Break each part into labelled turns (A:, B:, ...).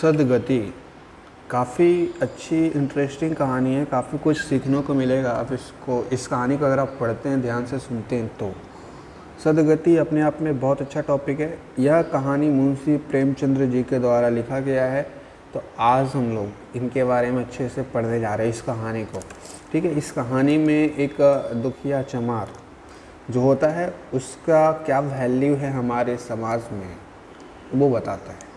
A: सदगति काफ़ी अच्छी इंटरेस्टिंग कहानी है। काफ़ी कुछ सीखने को मिलेगा आप इस कहानी को अगर आप पढ़ते हैं, ध्यान से सुनते हैं तो। सदगति अपने आप में बहुत अच्छा टॉपिक है। यह कहानी मुंशी प्रेमचंद्र जी के द्वारा लिखा गया है। तो आज हम लोग इनके बारे में अच्छे से पढ़ने जा रहे हैं इस कहानी को। ठीक है। इस कहानी में एक दुखिया चमार जो होता है उसका क्या वैल्यू है हमारे समाज में वो बताता है।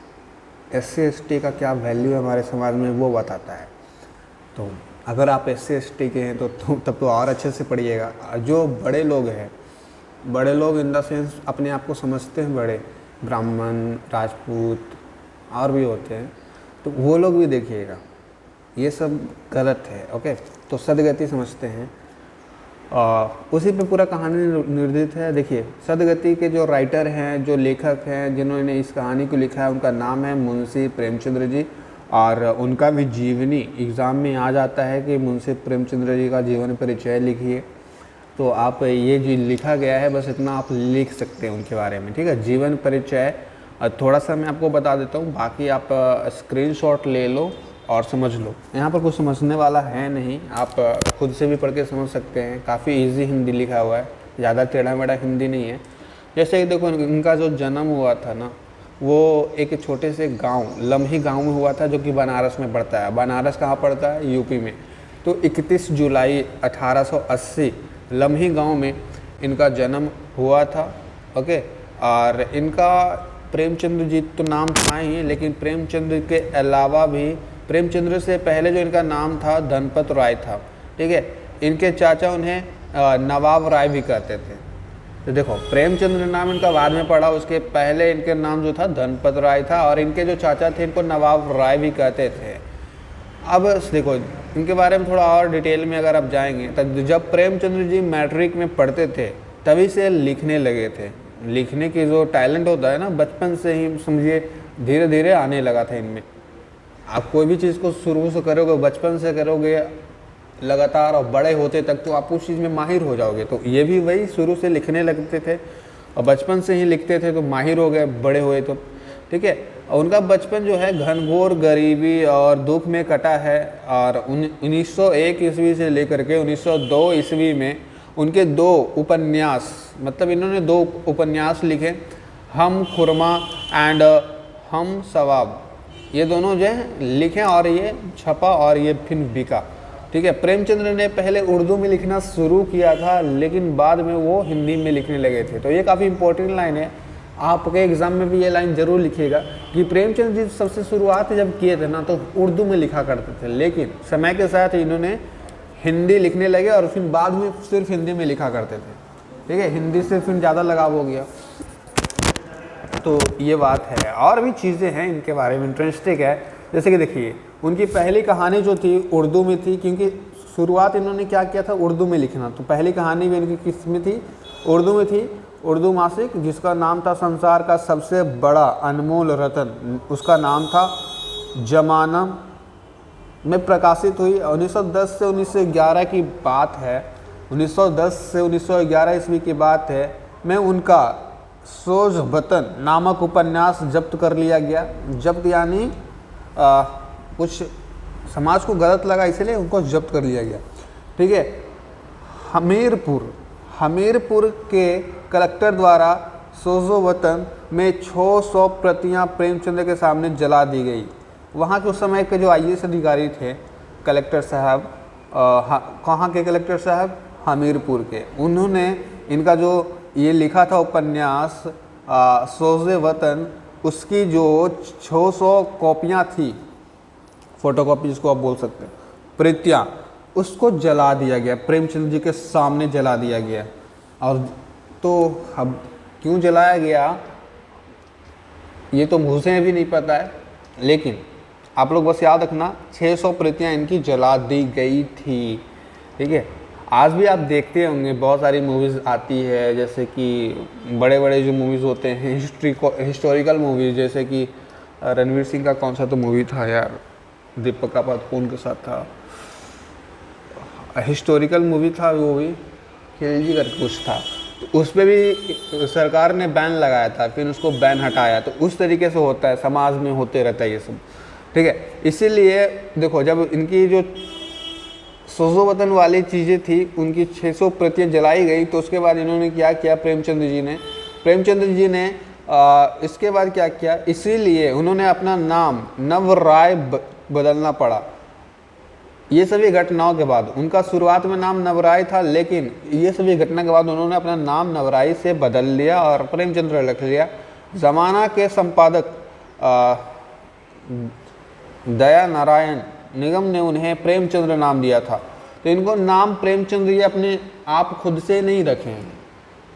A: SC/ST का क्या वैल्यू है हमारे समाज में वो बताता है। तो अगर आप SC/ST के हैं तो तब तो और अच्छे से पढ़िएगा। जो बड़े लोग हैं, बड़े लोग इन द सेंस अपने आप को समझते हैं बड़े, ब्राह्मण, राजपूत और भी होते हैं, तो वो लोग भी देखिएगा, ये सब गलत है। ओके, तो सदगति समझते हैं। उसी पे पूरा कहानी निर्दित है। देखिए, सदगति के जो राइटर हैं, जो लेखक हैं, जिन्होंने इस कहानी को लिखा है, उनका नाम है मुंशी प्रेमचंद्र जी। और उनका भी जीवनी एग्ज़ाम में आ जाता है कि मुंशी प्रेमचंद्र जी का जीवन परिचय लिखिए। तो आप ये जो लिखा गया है बस इतना आप लिख सकते हैं उनके बारे में। ठीक है, जीवन परिचय थोड़ा सा मैं आपको बता देता हूँ, बाकी आप स्क्रीनशॉट ले लो और समझ लो। यहाँ पर कुछ समझने वाला है नहीं, आप खुद से भी पढ़ के समझ सकते हैं। काफ़ी इजी हिंदी लिखा हुआ है, ज़्यादा टेढ़ा मेढ़ा हिंदी नहीं है। जैसे कि देखो, इनका जो जन्म हुआ था ना, वो एक छोटे से गांव, लम्ही गांव में हुआ था, जो कि बनारस में पड़ता है। बनारस कहाँ पड़ता है? यूपी में। तो 31 जुलाई 1880 लम्ही गांव में इनका जन्म हुआ था। ओके, और इनका प्रेमचंद्र जी तो नाम था ही, लेकिन प्रेमचंद्र के अलावा भी प्रेमचंद्र से पहले जो इनका नाम था धनपत राय था। ठीक है, इनके चाचा उन्हें नवाब राय भी कहते थे। तो देखो, प्रेमचंद्र नाम इनका बाद में पड़ा, उसके पहले इनके नाम जो था धनपत राय था, और इनके जो चाचा थे इनको नवाब राय भी कहते थे। अब देखो, इनके बारे में थोड़ा और डिटेल में अगर आप जाएंगे तो जब प्रेमचंद्र जी मैट्रिक में पढ़ते थे तभी से लिखने लगे थे। लिखने की जो टैलेंट होता है ना, बचपन से ही समझिए धीरे धीरे आने लगा था इनमें। आप कोई भी चीज़ को शुरू से करोगे, बचपन से करोगे लगातार, और बड़े होते तक तो आप उस चीज़ में माहिर हो जाओगे। तो ये भी वही शुरू से लिखने लगते थे और बचपन से ही लिखते थे, तो माहिर हो गए बड़े हुए तो। ठीक है, उनका बचपन जो है घनघोर गरीबी और दुख में कटा है। और 1901 ईस्वी से लेकर के 1902 ईस्वी में उनके 2 उपन्यास, मतलब इन्होंने 2 उपन्यास लिखे, हम खुरमा एंड हम सवाब, ये दोनों जो है लिखे और ये छपा और ये फिर बिका। ठीक है, प्रेमचंद्र ने पहले उर्दू में लिखना शुरू किया था, लेकिन बाद में वो हिंदी में लिखने लगे थे। तो ये काफ़ी इंपॉर्टेंट लाइन है, आपके एग्ज़ाम में भी ये लाइन जरूर लिखिएगा कि प्रेमचंद्र जी सबसे शुरुआत जब किए थे ना, तो उर्दू में लिखा करते थे, लेकिन समय के साथ इन्होंने हिंदी लिखने लगे और फिर बाद में सिर्फ हिंदी में लिखा करते थे। ठीक है, हिंदी से फिर ज़्यादा लगाव हो गया। तो ये बात है, और भी चीज़ें हैं इनके बारे में इंटरेस्टिंग है। जैसे कि देखिए, उनकी पहली कहानी जो थी उर्दू में थी, क्योंकि शुरुआत इन्होंने क्या किया था, उर्दू में लिखना। तो पहली कहानी भी इनकी किस में थी? उर्दू में थी। उर्दू मासिक जिसका नाम था संसार का सबसे बड़ा अनमोल रतन, उसका नाम था जमाना, में प्रकाशित हुई। 1910 से 1911 की बात है, 1910 से 1911 ईस्वी की बात है। मैं उनका सोज वतन नामक उपन्यास जब्त कर लिया गया। जब्त यानी कुछ समाज को गलत लगा, इसलिए उनको जब्त कर लिया गया। ठीक है, हमीरपुर के कलेक्टर द्वारा सोजो वतन में 600 प्रतियां प्रेमचंद्र के सामने जला दी गई। वहाँ के उस समय के जो IAS अधिकारी थे, कलेक्टर साहब, कहाँ के कलेक्टर साहब? हमीरपुर के। उन्होंने इनका जो ये लिखा था उपन्यास सोज़े वतन, उसकी जो 600 कॉपियाँ थी, फोटोकॉपी जिसको आप बोल सकते हैं, प्रतियाँ, उसको जला दिया गया, प्रेमचंद्र जी के सामने जला दिया गया। और तो अब क्यों जलाया गया ये तो मुझे भी नहीं पता है, लेकिन आप लोग बस याद रखना 600 प्रतियाँ इनकी जला दी गई थी। ठीक है, आज भी आप देखते होंगे बहुत सारी मूवीज़ आती है, जैसे कि बड़े बड़े जो मूवीज़ होते हैं हिस्टोरिकल मूवीज़, जैसे कि रणवीर सिंह का कौन सा तो मूवी था यार, दीपिका पादुकोण के साथ था, हिस्टोरिकल मूवी था वो भी, खिलजी करके कुछ था। तो उस पर भी सरकार ने बैन लगाया था, फिर उसको बैन हटाया। तो उस तरीके से होता है, समाज में होते रहता है ये सब। ठीक है। इसीलिए देखो जब इनकी जो सोजो वतन वाली चीज़ें थी उनकी 600 प्रतियाँ जलाई गई, तो उसके बाद इन्होंने क्या किया प्रेमचंद्र जी ने इसके बाद क्या किया, इसीलिए उन्होंने अपना नाम नवराय बदलना पड़ा। ये सभी घटनाओं के बाद, उनका शुरुआत में नाम नवराय था, लेकिन ये सभी घटना के बाद उन्होंने अपना नाम नवराय से बदल लिया और प्रेमचंद्र रख लिया। ज़माना के संपादक दया नारायण निगम ने उन्हें प्रेमचंद्र नाम दिया था। तो इनको नाम प्रेमचंद्र ये अपने आप खुद से नहीं रखे हैं,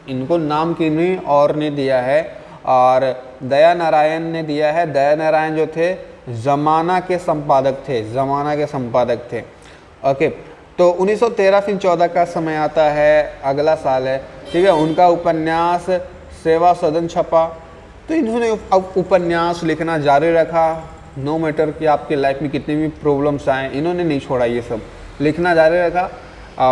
A: इनको नाम किन्हीं और ने दिया है, और दया नारायण ने दिया है। दया नारायण जो थे ज़माना के संपादक थे, ओके। तो 1913 फिर 14 का समय आता है, अगला साल है, ठीक है। उनका उपन्यास सेवा सदन छपा। तो इन्होंने अब उपन्यास लिखना जारी रखा, नो मैटर कि आपके लाइफ में कितनी भी प्रॉब्लम्स आए, इन्होंने नहीं छोड़ा, ये सब लिखना जारी रखा।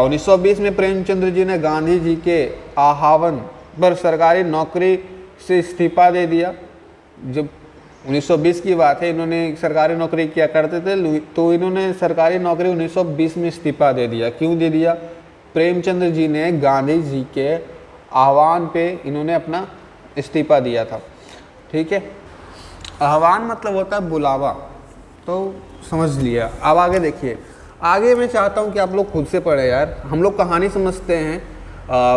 A: 1920 में प्रेमचंद्र जी ने गांधी जी के आह्वान पर सरकारी नौकरी से इस्तीफा दे दिया। जब 1920 की बात है, इन्होंने सरकारी नौकरी किया करते थे, तो इन्होंने सरकारी नौकरी 1920 में इस्तीफा दे दिया। क्यों दे दिया? प्रेमचंद्र जी ने गांधी जी के आह्वान पे इन्होंने अपना इस्तीफा दिया था, ठीक है। आह्वान मतलब होता है बुलावा, तो समझ लिया। अब आगे देखिए, आगे मैं चाहता हूँ कि आप लोग खुद से पढ़ें यार, हम लोग कहानी समझते हैं,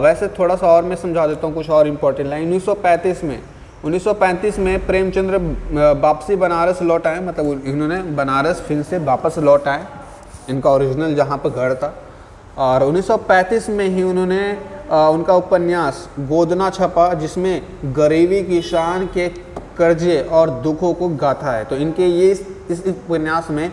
A: वैसे थोड़ा सा और मैं समझा देता हूँ कुछ और इम्पोर्टेंट लाइन। 1935 में प्रेमचंद्र वापसी बनारस लौट आए, मतलब इन्होंने बनारस फिर से वापस लौट आए, इनका ओरिजिनल जहाँ पर घर था। और 1935 में ही उन्होंने उनका उपन्यास गोदना छपा, जिसमें गरीबी किसान के कर्जे और दुखों को गाथा है। तो इनके ये इस उपन्यास में,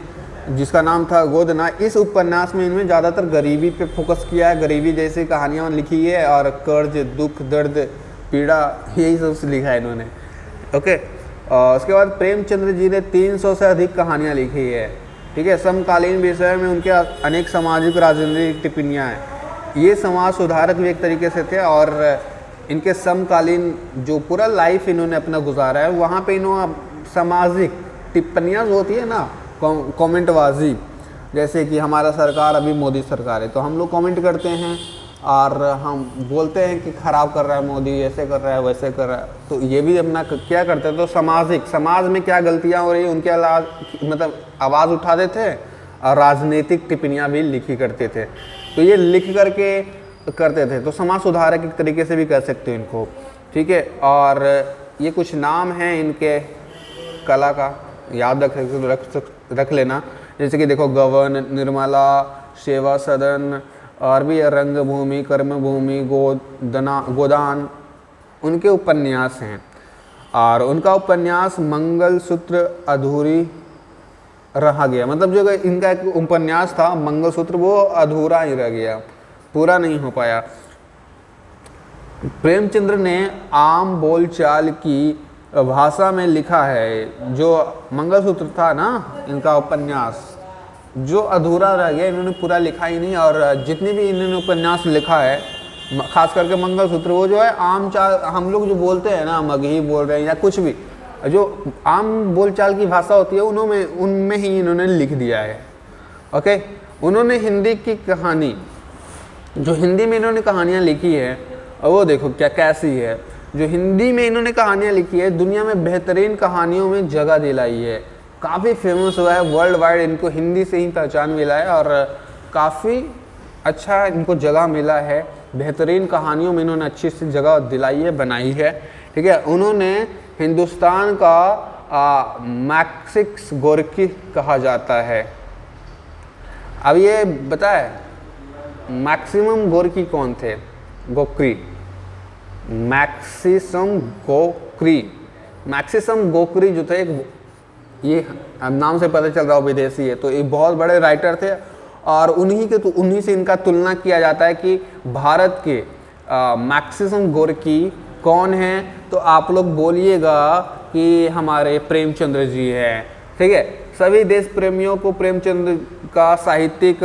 A: जिसका नाम था गोदना, इस उपन्यास में इनमें ज़्यादातर गरीबी पे फोकस किया है, गरीबी जैसी कहानियाँ लिखी है, और कर्ज, दुख, दर्द, पीड़ा, यही सब लिखा है इन्होंने, ओके। उसके बाद प्रेमचंद्र जी ने 300 से अधिक कहानियाँ लिखी है, ठीक है। समकालीन विषय में उनके अनेक सामाजिक राजनीतिक टिप्पणियाँ हैं। ये समाज सुधारक भी एक तरीके से थे, और इनके समकालीन जो पूरा लाइफ इन्होंने अपना गुजारा है, वहाँ पे इन्होंने सामाजिक टिप्पणियाँ जो होती है ना, कमेंटबाजी, जैसे कि हमारा सरकार अभी मोदी सरकार है, तो हम लोग कमेंट करते हैं और हम बोलते हैं कि ख़राब कर रहा है मोदी, ऐसे कर रहा है, वैसे कर रहा है। तो ये भी अपना क्या करते हैं, तो समाज में क्या गलतियाँ हो रही है उनके मतलब आवाज़ उठाते थे, और राजनीतिक टिप्पणियाँ भी लिखी करते थे। तो ये लिख करके करते थे, तो समाज सुधारक एक तरीके से भी कह सकते हैं इनको, ठीक है। और ये कुछ नाम हैं इनके कला का, याद रख लेना, जैसे कि देखो गवन, निर्मला, सेवा सदन, और भी रंगभूमि, कर्मभूमि, गोदान, उनके उपन्यास हैं। और उनका उपन्यास मंगलसूत्र अधूरी रह गया, मतलब जो इनका एक उपन्यास था मंगलसूत्र, वो अधूरा ही रह गया, पूरा नहीं हो पाया। प्रेमचंद्र ने आम बोलचाल की भाषा में लिखा है, जो मंगलसूत्र था ना इनका उपन्यास, जो अधूरा रह गया, इन्होंने पूरा लिखा ही नहीं। और जितने भी इन्होंने उपन्यास लिखा है, खास करके मंगलसूत्र, वो जो है आम चाल, हम लोग जो बोलते हैं ना, मगही बोल रहे हैं या कुछ भी, जो आम बोलचाल की भाषा होती है, उनमें ही इन्होंने लिख दिया है, ओके। उन्होंने हिंदी की कहानी, जो हिंदी में इन्होंने कहानियाँ लिखी है, वो देखो क्या कैसी है। जो हिंदी में इन्होंने कहानियाँ लिखी है, दुनिया में बेहतरीन कहानियों में जगह दिलाई है, काफ़ी फेमस हुआ है, वर्ल्ड वाइड इनको हिंदी से ही पहचान मिला है, और काफ़ी अच्छा इनको जगह मिला है, बेहतरीन कहानियों में इन्होंने अच्छी सी जगह दिलाई है, बनाई है, ठीक है। उन्होंने हिंदुस्तान का मैक्सिक्स गोरकी कहा जाता है। अब ये बताए मैक्सिमम गोरकी कौन थे? गोकरी, मैक्सिमम गोकरी जो थे, ये नाम से पता चल रहा हो विदेशी है, तो एक बहुत बड़े राइटर थे, और उन्हीं से इनका तुलना किया जाता है कि भारत के मैक्सिमम गोरकी कौन है, तो आप लोग बोलिएगा कि हमारे प्रेमचंद्र जी हैं, ठीक है। सभी देश प्रेमियों को प्रेमचंद्र का साहित्यिक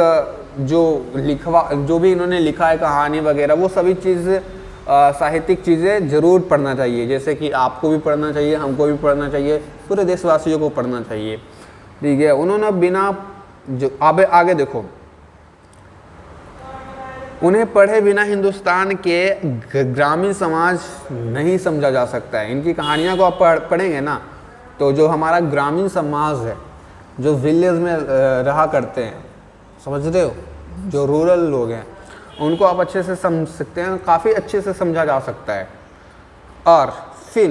A: जो भी इन्होंने लिखा है, कहानी वगैरह, वो सभी चीज़ साहित्यिक चीज़ें ज़रूर पढ़ना चाहिए, जैसे कि आपको भी पढ़ना चाहिए, हमको भी पढ़ना चाहिए, पूरे देशवासियों को पढ़ना चाहिए, ठीक है। उन्होंने बिना जो आगे आगे देखो, उन्हें पढ़े बिना हिंदुस्तान के ग्रामीण समाज नहीं समझा जा सकता है। इनकी कहानियाँ को आप पढ़ेंगे ना, तो जो हमारा ग्रामीण समाज है, जो विलेज में रहा करते हैं, समझते हो, जो रूरल लोग हैं, उनको आप अच्छे से समझ सकते हैं, काफ़ी अच्छे से समझा जा सकता है। और फिर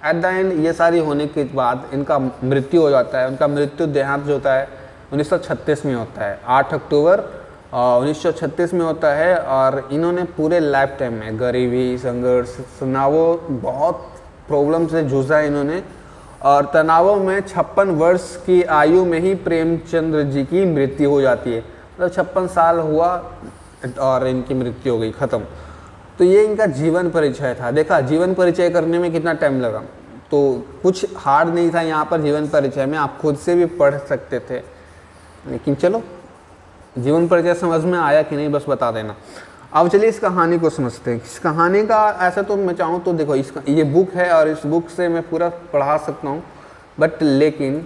A: एट द एंड ये सारी होने के बाद इनका मृत्यु हो जाता है। उनका मृत्यु देहांत जो होता है 1936 में होता है, 8 अक्टूबर 1936 में होता है। और इन्होंने पूरे लाइफ टाइम में गरीबी, संघर्ष, तनावों, बहुत प्रॉब्लम से जूझा इन्होंने। और तनावों में 56 वर्ष की आयु में ही प्रेमचंद्र जी की मृत्यु हो जाती है। मतलब 56 साल हुआ और इनकी मृत्यु हो गई, ख़त्म। तो ये इनका जीवन परिचय था। देखा, जीवन परिचय करने में कितना टाइम लगा, तो कुछ हार्ड नहीं था यहाँ पर जीवन परिचय में, आप खुद से भी पढ़ सकते थे। लेकिन चलो, जीवन परिचय समझ में आया कि नहीं बस बता देना। अब चलिए इस कहानी को समझते हैं। इस कहानी का ऐसा तो मैं चाहूँ तो देखो, इसका ये बुक है और इस बुक से मैं पूरा पढ़ा सकता हूँ, बट लेकिन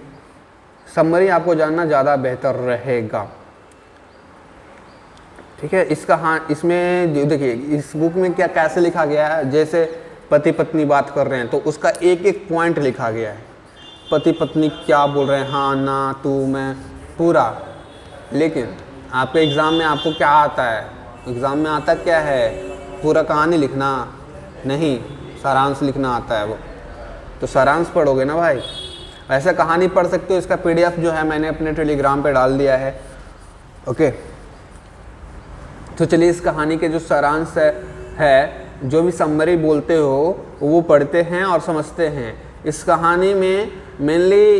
A: समरी आपको जानना ज़्यादा बेहतर रहेगा। ठीक है। इसमें देखिए इस बुक में क्या कैसे लिखा गया है, जैसे पति पत्नी बात कर रहे हैं तो उसका एक एक पॉइंट लिखा गया है। पति पत्नी क्या बोल रहे हैं, हाँ ना तू मैं, पूरा। लेकिन आपके एग्ज़ाम में आपको क्या आता है, एग्ज़ाम में आता क्या है, पूरा कहानी लिखना नहीं, सारांश लिखना आता है वो। तो सारांश पढ़ोगे ना भाई। ऐसा कहानी पढ़ सकते हो, इसका PDF जो है मैंने अपने टेलीग्राम पे डाल दिया है। ओके, तो चलिए इस कहानी के जो सारांश है, जो भी समरी बोलते हो वो पढ़ते हैं और समझते हैं। इस कहानी में मेनली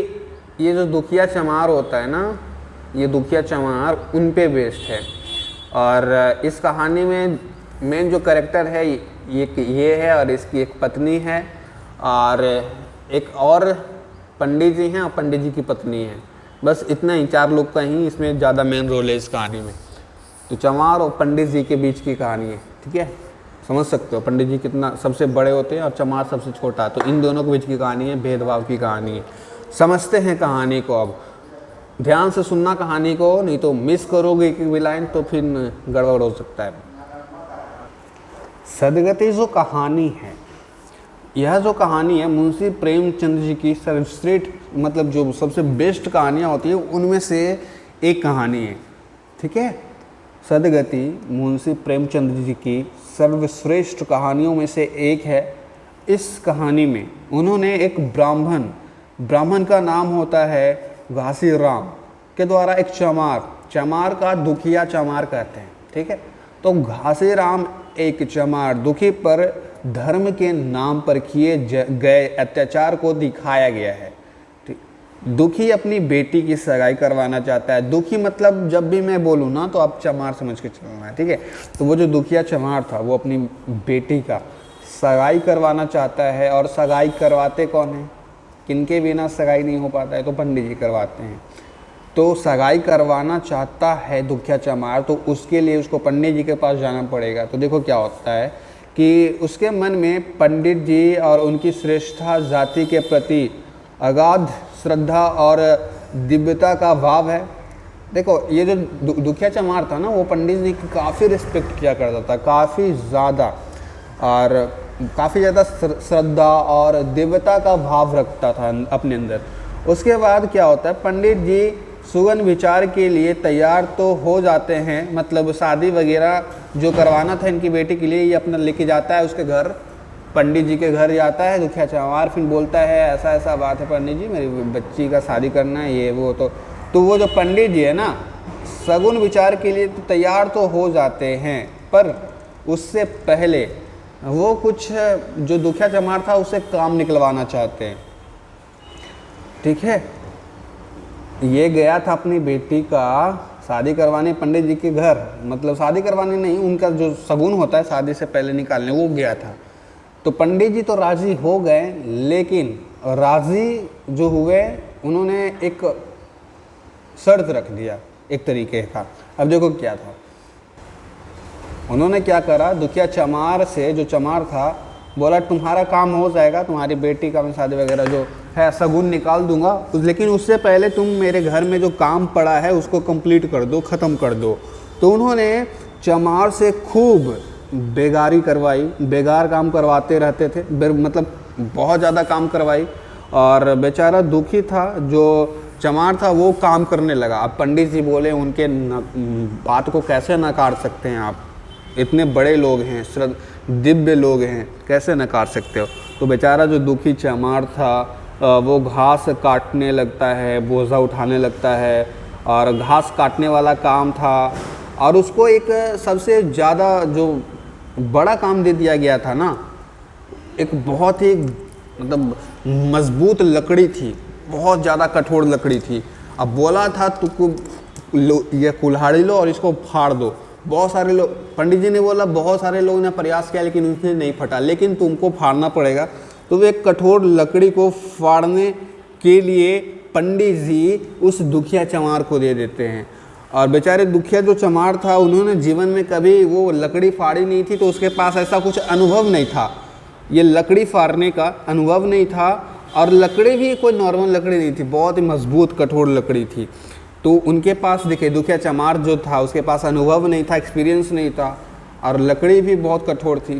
A: ये जो दुखिया चमार होता है ना, ये दुखिया चमार उन पे बेस्ड है। और इस कहानी में मेन जो कैरेक्टर है ये है, और इसकी एक पत्नी है, और एक और पंडित जी हैं और पंडित जी की पत्नी है। बस इतना ही, 4 लोग का ही इसमें ज़्यादा मेन रोल है इस कहानी में। तो चमार और पंडित जी के बीच की कहानी है। ठीक है, समझ सकते हो पंडित जी कितना सबसे बड़े होते हैं और चमार सबसे छोटा, तो इन दोनों के बीच की कहानी है, भेदभाव की कहानी है। समझते हैं कहानी को। अब ध्यान से सुनना कहानी को, नहीं तो मिस करोगे एक भी लाइन तो फिर गड़बड़ हो सकता है। सदगति जो कहानी है, यह जो कहानी है मुंशी प्रेमचंद जी की सर्वश्रेष्ठ, मतलब जो सबसे बेस्ट कहानियाँ होती है उनमें से एक कहानी है। ठीक है, सदगति मुंशी प्रेमचंद जी की सर्वश्रेष्ठ कहानियों में से एक है। इस कहानी में उन्होंने एक ब्राह्मण का नाम होता है घासीराम के द्वारा एक चमार का दुखिया चमार कहते हैं। ठीक है, तो घासीराम एक चमार दुखी पर धर्म के नाम पर किए गए अत्याचार को दिखाया गया है। दुखी अपनी बेटी की सगाई करवाना चाहता है। दुखी मतलब जब भी मैं बोलूँ ना तो आप चमार समझ के चलना है। ठीक है, तो वो जो दुखिया चमार था वो अपनी बेटी का सगाई करवाना चाहता है। और सगाई करवाते कौन है, किनके बिना सगाई नहीं हो पाता है, तो पंडित जी करवाते हैं। तो सगाई करवाना चाहता है दुखिया चमार, तो उसके लिए उसको पंडित जी के पास जाना पड़ेगा। तो देखो क्या होता है कि उसके मन में पंडित जी और उनकी श्रेष्ठता जाति के प्रति अगाध श्रद्धा और दिव्यता का भाव है। देखो ये जो दुखिया चमार था ना, वो पंडित जी की काफ़ी रिस्पेक्ट किया करता था, काफ़ी ज़्यादा, और काफ़ी ज़्यादा श्रद्धा और दिव्यता का भाव रखता था अपने अंदर। उसके बाद क्या होता है, पंडित जी सुगन विचार के लिए तैयार तो हो जाते हैं, मतलब शादी वगैरह जो करवाना था इनकी बेटी के लिए, ये अपना लेके जाता है उसके घर, पंडित जी के घर जाता है दुखिया चमार। फिर बोलता है ऐसा ऐसा बात है पंडित जी, मेरी बच्ची का शादी करना है, ये वो। तो वो जो पंडित जी है ना, सगुन विचार के लिए तो तैयार तो हो जाते हैं, पर उससे पहले वो कुछ जो दुखिया चमार था उससे काम निकलवाना चाहते हैं। ठीक है, ये गया था अपनी बेटी का शादी करवाने पंडित जी के घर, मतलब शादी करवाने नहीं, उनका जो सगुन होता है शादी से पहले निकालने, वो गया था। तो पंडित जी तो राज़ी हो गए, लेकिन राज़ी जो हुए उन्होंने एक शर्त रख दिया एक तरीके का। अब देखो क्या था, उन्होंने क्या करा, दुखिया चमार से, जो चमार था बोला तुम्हारा काम हो जाएगा, तुम्हारी बेटी का मैं शादी वगैरह जो है शगुन निकाल दूंगा, लेकिन उससे पहले तुम मेरे घर में जो काम पड़ा है उसको कंप्लीट कर दो, ख़त्म कर दो। तो उन्होंने चमार से खूब बेगारी करवाई, बेगार काम करवाते रहते थे, मतलब बहुत ज़्यादा काम करवाई। और बेचारा दुखी था, जो चमार था वो काम करने लगा। अब पंडित जी बोले उनके बात को कैसे नकार सकते हैं आप, इतने बड़े लोग हैं, दिव्य लोग हैं, कैसे नकार सकते हो। तो बेचारा जो दुखी चमार था वो घास काटने लगता है, बोझा उठाने लगता है, और घास काटने वाला काम था। और उसको एक सबसे ज़्यादा जो बड़ा काम दे दिया गया था ना, एक बहुत ही मतलब मजबूत लकड़ी थी, बहुत ज़्यादा कठोर लकड़ी थी। अब बोला था तुमको ये कुल्हाड़ी लो और इसको फाड़ दो। बहुत सारे लोग, पंडित जी ने बोला, बहुत सारे लोगों ने प्रयास किया लेकिन उसने नहीं फटा, लेकिन तुमको फाड़ना पड़ेगा। तो वो एक कठोर लकड़ी को फाड़ने के लिए पंडित जी उस दुखिया चमार को दे देते हैं। और बेचारे दुखिया जो चमार था, उन्होंने जीवन में कभी वो लकड़ी फाड़ी नहीं थी, तो उसके पास ऐसा कुछ अनुभव नहीं था, ये लकड़ी फाड़ने का अनुभव नहीं था। और लकड़ी भी कोई नॉर्मल लकड़ी नहीं थी, बहुत ही मजबूत कठोर लकड़ी थी। तो उनके पास देखिए, दुखिया चमार जो था उसके पास अनुभव नहीं था, एक्सपीरियंस नहीं था, और लकड़ी भी बहुत कठोर थी।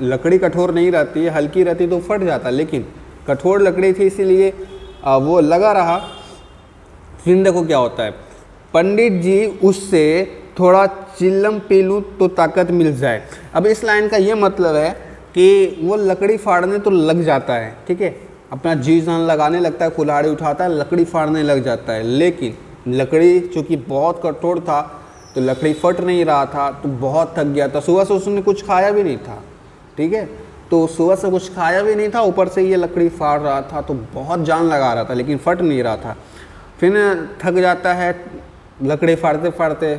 A: लकड़ी कठोर नहीं रहती है, हल्की रहती तो फट जाता, लेकिन कठोर लकड़ी थी, इसीलिए वो लगा रहा। फिर देखो क्या होता है, पंडित जी उससे थोड़ा चिल्लम पी लूँ तो ताकत मिल जाए। अब इस लाइन का ये मतलब है कि वो लकड़ी फाड़ने तो लग जाता है, ठीक है, अपना जी जान लगाने लगता है, कुल्हाड़ी उठाता है, लकड़ी फाड़ने लग जाता है, लेकिन लकड़ी चूँकि बहुत कठोर था तो लकड़ी फट नहीं रहा था, तो बहुत थक गया था। सुबह से उसने कुछ खाया भी नहीं था, ठीक है, तो सुबह से कुछ खाया भी नहीं था, ऊपर से ये लकड़ी फाड़ रहा था, तो बहुत जान लगा रहा था लेकिन फट नहीं रहा था। फिर थक जाता है लकड़ी फाड़ते फाड़ते,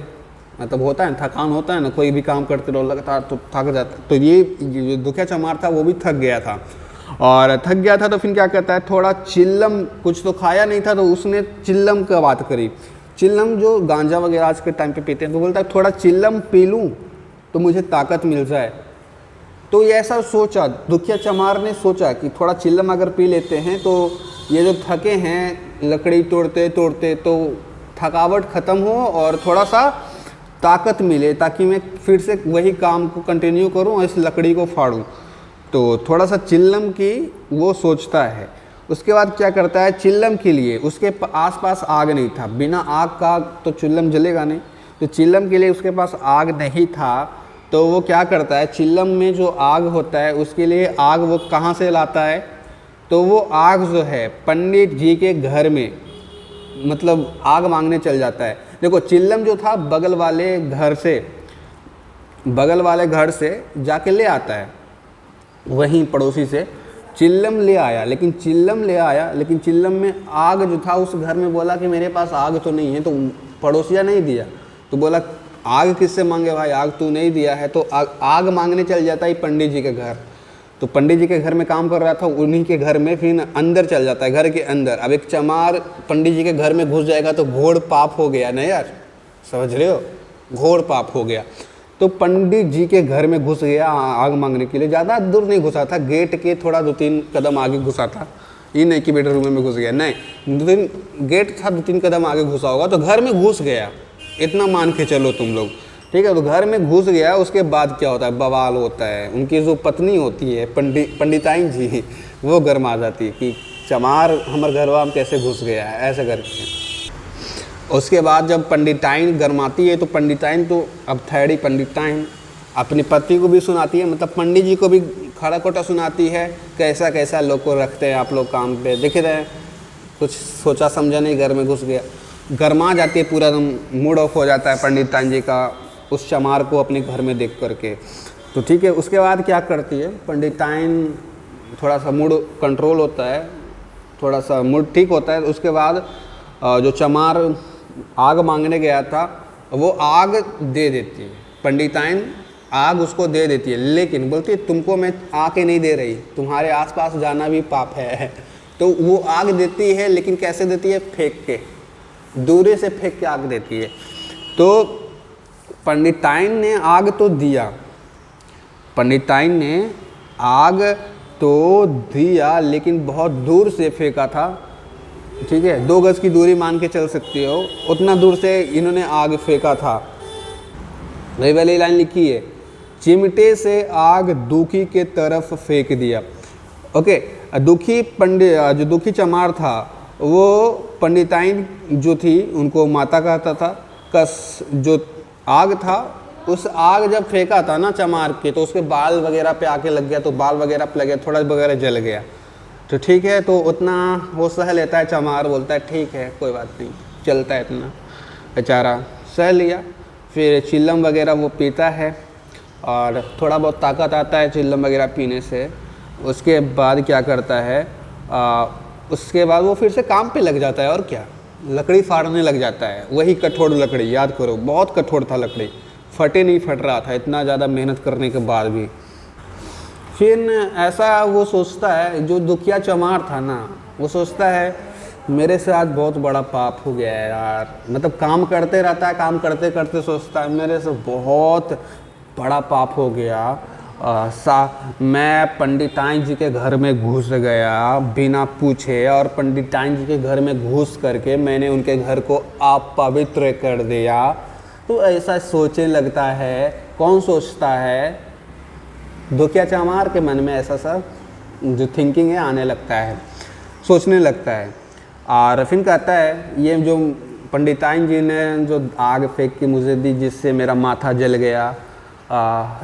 A: मतलब होता है थकान होता है ना, कोई भी काम करते रहो लगातार तो थक जाता। तो ये जो दुखिया चमार था वो भी थक गया था, और थक गया था तो फिर क्या कहता है, थोड़ा चिल्लम, कुछ तो खाया नहीं था तो उसने चिल्लम का बात करी। चिल्लम जो गांजा वगैरह आज के टाइम पे पीते हैं, तो बोलता है थोड़ा चिल्लम पी लूँ तो मुझे ताकत मिल जाए। तो ये ऐसा सोचा, दुखिया चमार ने सोचा कि थोड़ा चिल्लम अगर पी लेते हैं तो ये जो थके हैं लकड़ी तोड़ते तोड़ते, तो थकावट ख़त्म हो और थोड़ा सा ताकत मिले, ताकि मैं फिर से वही काम को कंटिन्यू करूं और इस लकड़ी को फाड़ूं। तो थोड़ा सा चिल्लम की वो सोचता है। उसके बाद क्या करता है, चिल्लम के लिए उसके आसपास आग नहीं था, बिना आग का तो चिल्लम जलेगा नहीं, तो चिल्लम के लिए उसके पास आग नहीं था। तो वो क्या करता है, चिल्लम में जो आग होता है उसके लिए आग वो कहाँ से लाता है, तो वो आग जो है पंडित जी के घर में, मतलब आग मांगने चल जाता है। देखो चिल्लम जो था बगल वाले घर से जाके ले आता है, वहीं पड़ोसी से चिल्लम ले आया, लेकिन चिल्लम में आग जो था उस घर में बोला कि मेरे पास आग तो नहीं है, तो पड़ोसिया नहीं दिया। तो बोला आग किससे मांगे भाई, आग तू नहीं दिया है, तो आग मांगने चल जाता है पंडित जी के घर। तो पंडित जी के घर में काम कर रहा था, उन्हीं के घर में फिर अंदर चल जाता है, घर के अंदर। अब एक चमार पंडित जी के घर में घुस जाएगा तो घोर पाप हो गया ना यार, समझ रहे हो, घोर पाप हो गया। तो पंडित जी के घर में घुस गया आग मांगने के लिए, ज़्यादा दूर नहीं घुसा था, गेट के थोड़ा 2-3 कदम आगे घुसा था, ये नहीं कि बेडरूम में घुस गया, नहीं, गेट था 2-3 कदम आगे घुसा होगा, तो घर में घुस गया, इतना मान के चलो तुम लोग, ठीक है। तो घर में घुस गया, उसके बाद क्या होता है, बवाल होता है। उनकी जो पत्नी होती है पंडिताइन जी, वो गरमा जाती है कि चमार हमारे घरवा में कैसे घुस गया है, ऐसे करके। उसके बाद जब पंडिताइन गरमाती है तो पंडिताइन तो अब थैडी पंडिताइन अपनी पति को भी सुनाती है, मतलब पंडित जी को भी खड़ा खोटा सुनाती है, कैसा कैसा लोग को रखते हैं आप लोग काम पे, देख रहे हैं, कुछ सोचा समझा नहीं, घर में घुस गया, गरमा जाती है, पूरा एकदम मूड ऑफ हो जाता है पंडिताइन जी का उस चमार को अपने घर में देख करके। तो ठीक है, उसके बाद क्या करती है पंडिताइन, थोड़ा सा मूड कंट्रोल होता है, थोड़ा सा मूड ठीक होता है। उसके बाद जो चमार आग मांगने गया था वो आग दे देती है, पंडिताइन आग उसको दे देती है, लेकिन बोलती है तुमको मैं आके नहीं दे रही, तुम्हारे आसपास जाना भी पाप है। तो वो आग देती है, लेकिन कैसे देती है, फेंक के, दूरी से फेंक के आग देती है। तो पंडिताइन ने आग तो दिया, पंडिताइन ने आग तो दिया लेकिन बहुत दूर से फेंका था, ठीक है, 2 गज की दूरी मान के चल सकती हो, उतना दूर से इन्होंने आग फेंका था। वही वाली लाइन लिखी है, चिमटे से आग दुखी के तरफ फेंक दिया। ओके, दुखी पंडित, जो दुखी चमार था वो पंडिताइन जो थी उनको माता कहता था, कस जो आग था उस आग जब फेंका था ना चमार के, तो उसके बाल वगैरह पे आके लग गया, तो बाल वगैरह पे लग गया, थोड़ा वगैरह जल गया, तो ठीक है, तो उतना वो सह लेता है। चमार बोलता है ठीक है कोई बात नहीं, चलता है, इतना बेचारा सह लिया। फिर चिल्लम वगैरह वो पीता है और थोड़ा बहुत ताकत आता है चिल्लम वगैरह पीने से। उसके बाद क्या करता है, उसके बाद वो फिर से काम पे लग जाता है, और क्या, लकड़ी फाड़ने लग जाता है। वही कठोर लकड़ी, याद करो बहुत कठोर था लकड़ी, फटे नहीं फट रहा था इतना ज़्यादा मेहनत करने के बाद भी। फिर ऐसा वो सोचता है, जो दुखिया चमार था ना, वो सोचता है मेरे से आज बहुत बड़ा पाप हो गया है यार। मतलब काम करते रहता है, काम करते करते सोचता है मेरे से बहुत बड़ा पाप हो गया। मैं पंडिताइन जी के घर में घुस गया बिना पूछे, और पंडिताइन जी के घर में घुस करके मैंने उनके घर को अपवित्र कर दिया। तो ऐसा सोचने लगता है। कौन सोचता है? दुखिया चमार के मन में ऐसा सब जो थिंकिंग है आने लगता है, सोचने लगता है। और फिर कहता है ये जो पंडिताइन जी ने जो आग फेंक के मुझे दी जिससे मेरा माथा जल गया,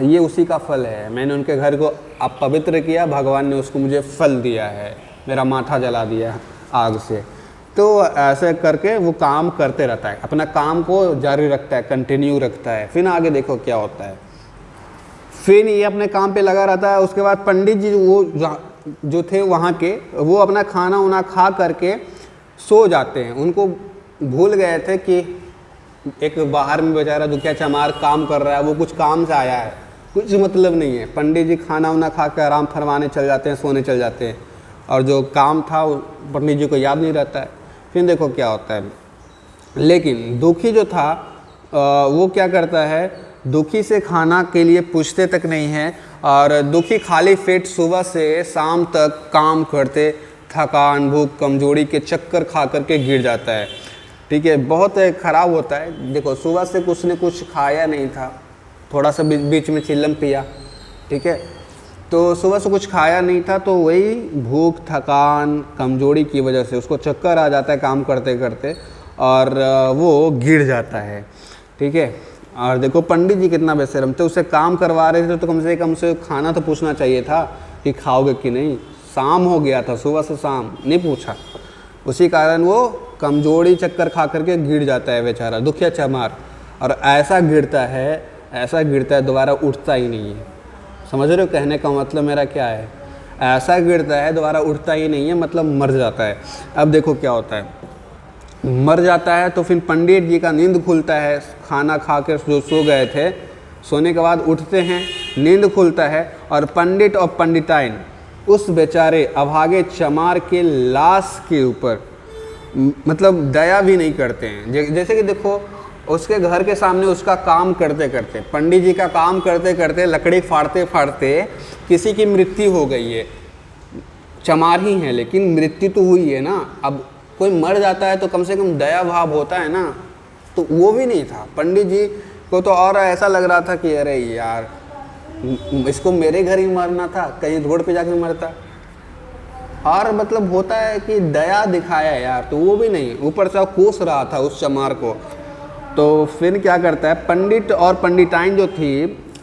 A: ये उसी का फल है। मैंने उनके घर को अपवित्र किया, भगवान ने उसको मुझे फल दिया है, मेरा माथा जला दिया आग से। तो ऐसे करके वो काम करते रहता है, अपना काम को जारी रखता है, कंटिन्यू रखता है। फिर आगे देखो क्या होता है। फिर ये अपने काम पे लगा रहता है। उसके बाद पंडित जी वो जो थे वहाँ के, वो अपना खाना वाना खा करके सो जाते हैं। उनको भूल गए थे कि एक बाहर में बेचारा दुखिया चमार काम कर रहा है, वो कुछ काम से आया है, कुछ मतलब नहीं है। पंडित जी खाना वाना खा के आराम फरमाने चल जाते हैं, सोने चल जाते हैं, और जो काम था वो पंडित जी को याद नहीं रहता है। फिर देखो क्या होता है। लेकिन दुखी जो था वो क्या करता है, दुखी से खाना के लिए पूछते तक नहीं है, और दुखी खाली पेट सुबह से शाम तक काम करते, थकान भूख कमजोरी के चक्कर खा करके गिर जाता है। ठीक है, बहुत ख़राब होता है। देखो सुबह से कुछ न कुछ खाया नहीं था, थोड़ा सा बीच में चिल्लम पिया, ठीक है, तो सुबह से कुछ खाया नहीं था, तो वही भूख थकान कमजोरी की वजह से उसको चक्कर आ जाता है काम करते करते, और वो गिर जाता है। ठीक है, और देखो पंडित जी कितना बेशरम थे, उससे काम करवा रहे थे तो कम से खाना तो पूछना चाहिए था कि खाओगे कि नहीं। शाम हो गया था, सुबह से शाम नहीं पूछा, उसी कारण वो कमजोरी चक्कर खा करके गिर जाता है बेचारा दुखिया चमार। और ऐसा गिरता है दोबारा उठता ही नहीं है। समझ रहे हो कहने का मतलब मेरा क्या है? ऐसा गिरता है दोबारा उठता ही नहीं है, मतलब मर जाता है। अब देखो क्या होता है, मर जाता है तो फिर पंडित जी का नींद खुलता है, खाना खा कर जो सो गए थे, सोने के बाद उठते हैं, नींद खुलता है, और पंडित और पंडिताइन उस बेचारे अभागे चमार के लाश के ऊपर मतलब दया भी नहीं करते हैं। जैसे कि देखो उसके घर के सामने उसका काम करते करते, पंडित जी का काम करते करते, लकड़ी फाड़ते फाड़ते किसी की मृत्यु हो गई है। चमार ही है लेकिन मृत्यु तो हुई है ना। अब कोई मर जाता है तो कम से कम दया भाव होता है ना, तो वो भी नहीं था। पंडित जी को तो और ऐसा लग रहा था कि अरे यार इसको मेरे घर ही मरना था, कहीं रोड पे जाके मरता। और मतलब होता है कि दया दिखाया यार, तो वो भी नहीं, ऊपर से कोस रहा था उस चमार को। तो फिर क्या करता है, पंडित और पंडिताइन जो थी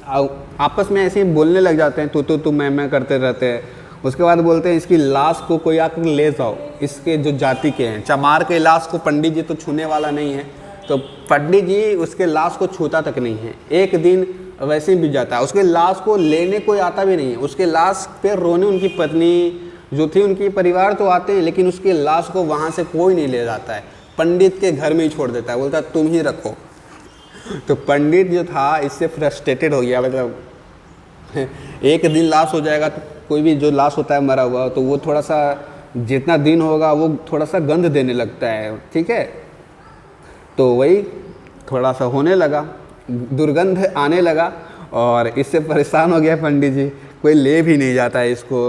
A: आपस में ऐसे ही बोलने लग जाते हैं, तू मैं करते रहते हैं। उसके बाद बोलते हैं इसकी लाश को कोई आकर ले जाओ, इसके जो जाति के हैं। चमार के लाश को पंडित जी तो छूने वाला नहीं है, तो पंडित जी उसके लाश को छूता तक नहीं है। एक दिन वैसे ही बीत जाता है, उसके लाश को लेने कोई आता भी नहीं है। उसके लाश पे रोने उनकी पत्नी जो थी, उनकी परिवार तो आते हैं, लेकिन उसके लाश को वहाँ से कोई नहीं ले जाता है, पंडित के घर में ही छोड़ देता है, बोलता है तुम ही रखो। तो पंडित जो था इससे फ्रस्ट्रेटेड हो गया, मतलब एक दिन लाश हो जाएगा तो कोई भी जो लाश होता है मरा हुआ, तो वो थोड़ा सा जितना दिन होगा वो थोड़ा सा गंध देने लगता है। ठीक है, तो वही थोड़ा सा होने लगा, दुर्गंध आने लगा, और इससे परेशान हो गया पंडित जी। कोई ले भी नहीं जाता है इसको।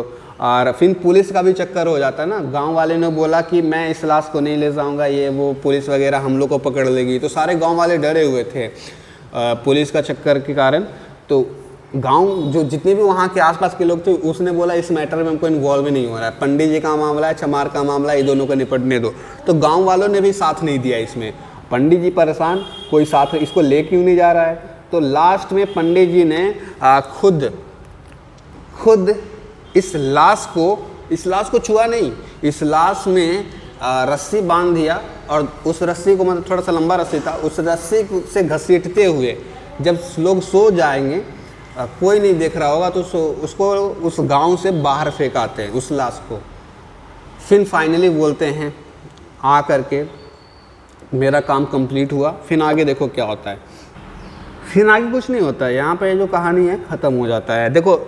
A: और फिर पुलिस का भी चक्कर हो जाता है ना, गांव वाले ने बोला कि मैं इस लाश को नहीं ले जाऊंगा, ये वो पुलिस वगैरह हम लोग को पकड़ लेगी, तो सारे गांव वाले डरे हुए थे पुलिस का चक्कर के कारण। तो गांव जो जितने भी वहाँ के आसपास के लोग थे, उसने बोला इस मैटर में हमको इन्वॉल्व नहीं हो रहा है, पंडित जी का मामला है, चमार का मामला है, ये दोनों को निपटने दो। तो गाँव वालों ने भी साथ नहीं दिया इसमें, पंडित जी परेशान, कोई साथ इसको ले क्यों नहीं जा रहा है। तो लास्ट में पंडित जी ने खुद इस लाश को छुआ नहीं, इस लाश में रस्सी बांध दिया, और उस रस्सी को, मतलब थोड़ा सा लंबा रस्सी था, उस रस्सी से घसीटते हुए जब लोग सो जाएंगे, कोई नहीं देख रहा होगा, तो उसको उस गांव से बाहर फेंकाते हैं उस लाश को। फिर फाइनली बोलते हैं आ करके मेरा काम कंप्लीट हुआ। फिर आगे देखो क्या होता है, फिर आगे कुछ नहीं होता है, यहाँ पे जो कहानी है ख़त्म हो जाता है। देखो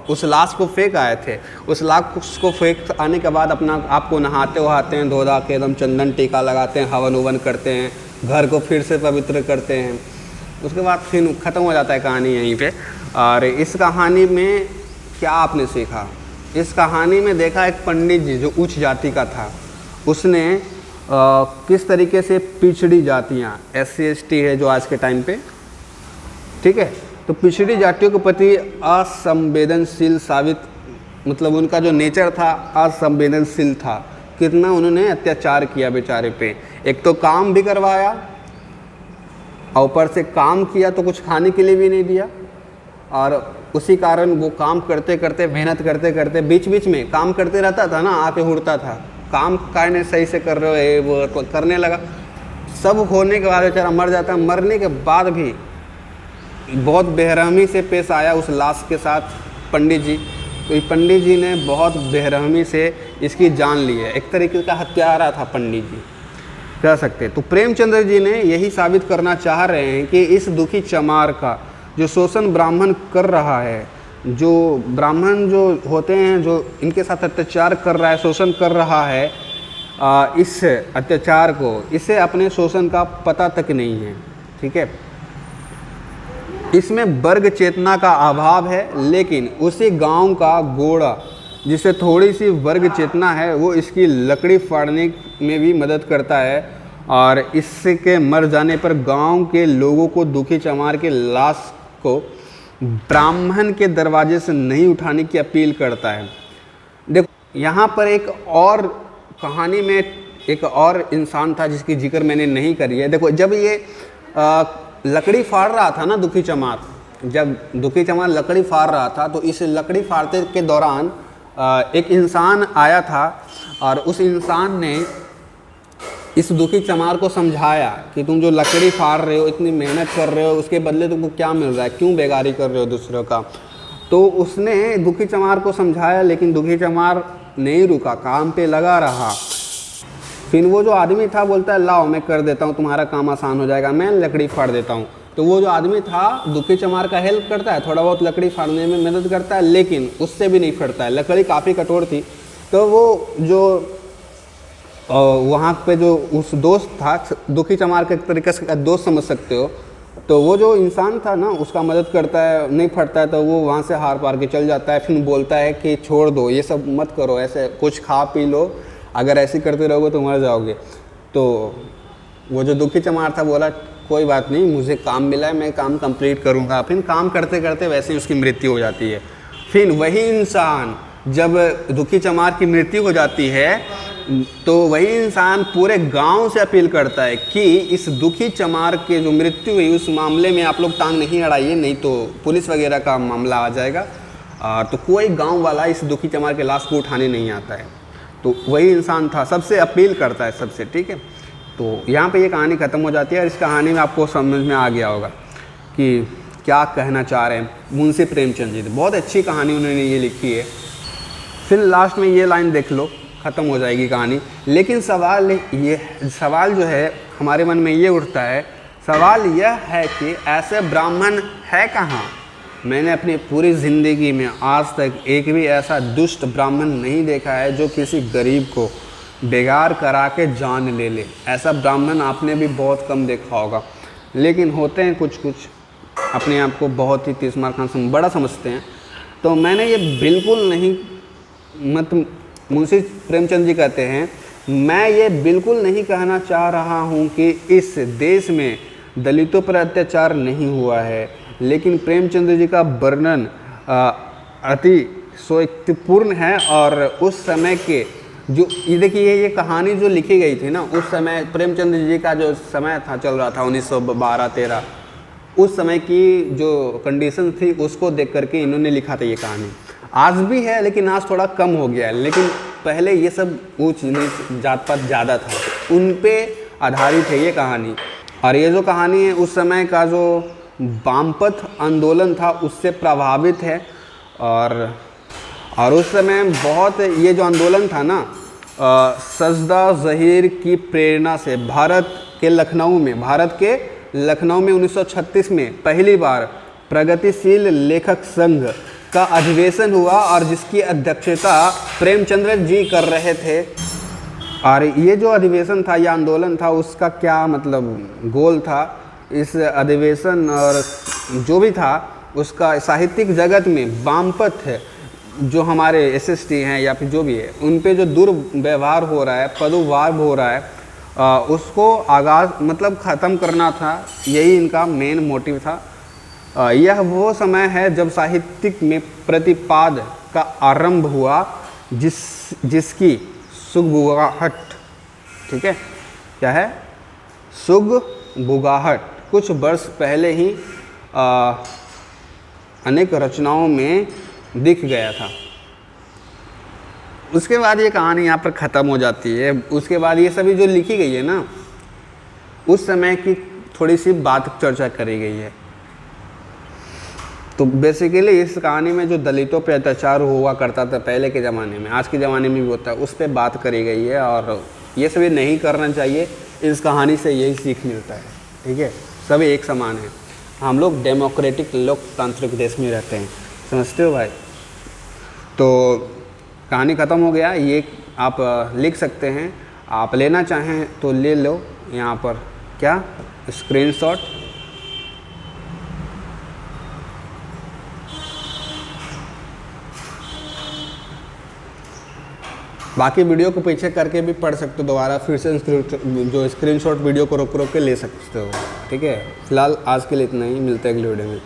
A: उस लाश को फेंक आए थे, उस लाश को फेंक आने के बाद अपना आपको नहाते वहाते हैं, धो धा के एकदम चंदन टीका लगाते हैं, हवन उवन करते हैं, घर को फिर से पवित्र करते हैं। उसके बाद फिर ख़त्म हो जाता है कहानी यहीं पे। और इस कहानी में क्या आपने सीखा, इस कहानी में देखा एक पंडित जी जो उच्च जाति का था, उसने किस तरीके से पिछड़ी जातियाँ, SC ST है जो आज के टाइम पे, ठीक है, तो पिछड़ी जातियों के प्रति असंवेदनशील साबित, मतलब उनका जो नेचर था असंवेदनशील था। कितना उन्होंने अत्याचार किया बेचारे पे, एक तो काम भी करवाया और ऊपर से काम किया तो कुछ खाने के लिए भी नहीं दिया। और उसी कारण वो काम करते करते, मेहनत करते करते, बीच बीच में काम करते रहता था ना, आके उड़ता था, काम करने सही से कर रहे हो, वो तो करने लगा। सब होने के बाद बेचारा मर जाता है। मरने के बाद भी बहुत बेरहमी से पेश आया उस लाश के साथ पंडित जी। तो ये पंडित जी ने बहुत बेरहमी से इसकी जान ली है, एक तरीके का हत्यारा था पंडित जी कह सकते। तो प्रेमचंद्र जी ने यही साबित करना चाह रहे हैं कि इस दुखी चमार का जो शोषण ब्राह्मण कर रहा है, जो ब्राह्मण जो होते हैं, जो इनके साथ अत्याचार कर रहा है, शोषण कर रहा है, इस अत्याचार को, इसे अपने शोषण का पता तक नहीं है, ठीक है। इसमें वर्ग चेतना का अभाव है, लेकिन उसी गांव का गोड़ा जिसे थोड़ी सी वर्ग चेतना है, वो इसकी लकड़ी फाड़ने में भी मदद करता है। और इसके मर जाने पर गांव के लोगों को दुखी चमार के लाश को ब्राह्मण के दरवाजे से नहीं उठाने की अपील करता है। देखो यहाँ पर एक और कहानी में एक और इंसान था जिसकी जिक्र मैंने नहीं करी है। देखो जब ये लकड़ी फाड़ रहा था ना दुखी चमार, जब दुखी चमार लकड़ी फाड़ रहा था, तो इस लकड़ी फाड़ते के दौरान एक इंसान आया था और उस इंसान ने इस दुखी चमार को समझाया कि तुम जो लकड़ी फाड़ रहे हो, इतनी मेहनत कर रहे हो, उसके बदले तुमको क्या मिल रहा है, क्यों बेगारी कर रहे हो दूसरों का। तो उसने दुखी चमार को समझाया, लेकिन दुखी चमार नहीं रुका, काम पे लगा रहा। फिर वो जो आदमी था बोलता है लाओ मैं कर देता हूँ, तुम्हारा काम आसान हो जाएगा, मैं लकड़ी फाड़ देता हूँ। तो वो जो आदमी था दुखी चमार का हेल्प करता है, थोड़ा बहुत लकड़ी फाड़ने में मदद करता है, लेकिन उससे भी नहीं फटता है, लकड़ी काफ़ी कठोर थी। तो वो जो वहाँ पे जो उस दोस्त था, दुखी चमार का एक तरीके से दोस्त समझ सकते हो, तो वो जो इंसान था ना उसका मदद करता है, नहीं फटता है तो वो वहाँ से हार पार के चल जाता है। फिर बोलता है कि छोड़ दो, ये सब मत करो, ऐसे कुछ खा पी लो, अगर ऐसे करते रहोगे तो मर जाओगे। तो वो जो दुखी चमार था बोला कोई बात नहीं, मुझे काम मिला है, मैं काम कंप्लीट करूँगा। फिर काम करते करते वैसे ही उसकी मृत्यु हो जाती है। फिर वही इंसान जब दुखी चमार की मृत्यु हो जाती है तो वही इंसान पूरे गांव से अपील करता है कि इस दुखी चमार के जो मृत्यु हुई उस मामले में आप लोग टांग नहीं अड़ाइए, नहीं तो पुलिस वगैरह का मामला आ जाएगा। तो कोई गांव वाला इस दुखी चमार के लाश को उठाने नहीं आता है। तो वही इंसान था, सबसे अपील करता है सबसे, ठीक है। तो यहाँ पे ये कहानी ख़त्म हो जाती है और इस कहानी में आपको समझ में आ गया होगा कि क्या कहना चाह रहे हैं मुंशी प्रेमचंद जी। बहुत अच्छी कहानी उन्होंने ये लिखी है। फिर लास्ट में ये लाइन देख लो, ख़त्म हो जाएगी कहानी। लेकिन सवाल जो है हमारे मन में ये उठता है, सवाल यह है कि ऐसे ब्राह्मण है कहाँ। मैंने अपनी पूरी ज़िंदगी में आज तक एक भी ऐसा दुष्ट ब्राह्मण नहीं देखा है जो किसी गरीब को बेगार करा के जान ले ले। ऐसा ब्राह्मण आपने भी बहुत कम देखा होगा। लेकिन होते हैं कुछ कुछ अपने आप को बहुत ही तीसमार खान बड़ा समझते हैं, तो मैंने ये बिल्कुल नहीं, मुंशी प्रेमचंद जी कहते हैं, मैं ये बिल्कुल नहीं कहना चाह रहा हूँ कि इस देश में दलितों पर अत्याचार नहीं हुआ है, लेकिन प्रेमचंद जी का वर्णन अति सोक्तिपूर्ण है। और उस समय के जो ये देखिए, ये कहानी जो लिखी गई थी ना, उस समय प्रेमचंद जी का जो समय था, चल रहा था 1912-13, उस समय की जो कंडीशन थी उसको देख करके इन्होंने लिखा था ये कहानी। आज भी है लेकिन आज थोड़ा कम हो गया है, लेकिन पहले ये सब ऊंच नीच जात पात ज़्यादा था, उन पे आधारित है ये कहानी। और ये जो कहानी है उस समय का जो वामपंथ आंदोलन था उससे प्रभावित है। और उस समय बहुत ये जो आंदोलन था ना, सजदा ज़हीर की प्रेरणा से भारत के लखनऊ में 1936 में पहली बार प्रगतिशील लेखक संघ का अधिवेशन हुआ, और जिसकी अध्यक्षता प्रेमचंद्र जी कर रहे थे। और ये जो अधिवेशन था, ये आंदोलन था, उसका क्या मतलब गोल था, इस अधिवेशन और जो भी था उसका साहित्यिक जगत में वामपंथ जो हमारे एसएसटी हैं या फिर जो भी है, उन पे जो दुर्व्यवहार हो रहा है, पदोभाव हो रहा है, उसको आगाज़ मतलब ख़त्म करना था, यही इनका मेन मोटिव था। यह वो समय है जब साहित्यिक में प्रतिपाद का आरंभ हुआ, जिसकी सुगबुगाहट, ठीक है, क्या है, सुगबुगाहट कुछ वर्ष पहले ही अनेक रचनाओं में दिख गया था। उसके बाद ये कहानी यहाँ पर ख़त्म हो जाती है। उसके बाद ये सभी जो लिखी गई है ना, उस समय की थोड़ी सी बात चर्चा करी गई है। तो बेसिकली इस कहानी में जो दलितों पे अत्याचार हुआ करता था पहले के ज़माने में, आज के ज़माने में भी होता है, उस पर बात करी गई है। और ये सभी नहीं करना चाहिए, इस कहानी से यही सीख मिलता है, ठीक है। सभी एक समान है, हम लोग डेमोक्रेटिक लोकतांत्रिक देश में रहते हैं, समझते हो भाई। तो कहानी ख़त्म हो गया, ये आप लिख सकते हैं, आप लेना चाहें तो ले लो। यहाँ पर क्या स्क्रीनशॉट, बाकी वीडियो को पीछे करके भी पढ़ सकते हो, दोबारा फिर से जो स्क्रीनशॉट वीडियो को रोक के ले सकते हो, ठीक है। फिलहाल आज के लिए इतना ही, मिलते हैं अगले वीडियो में।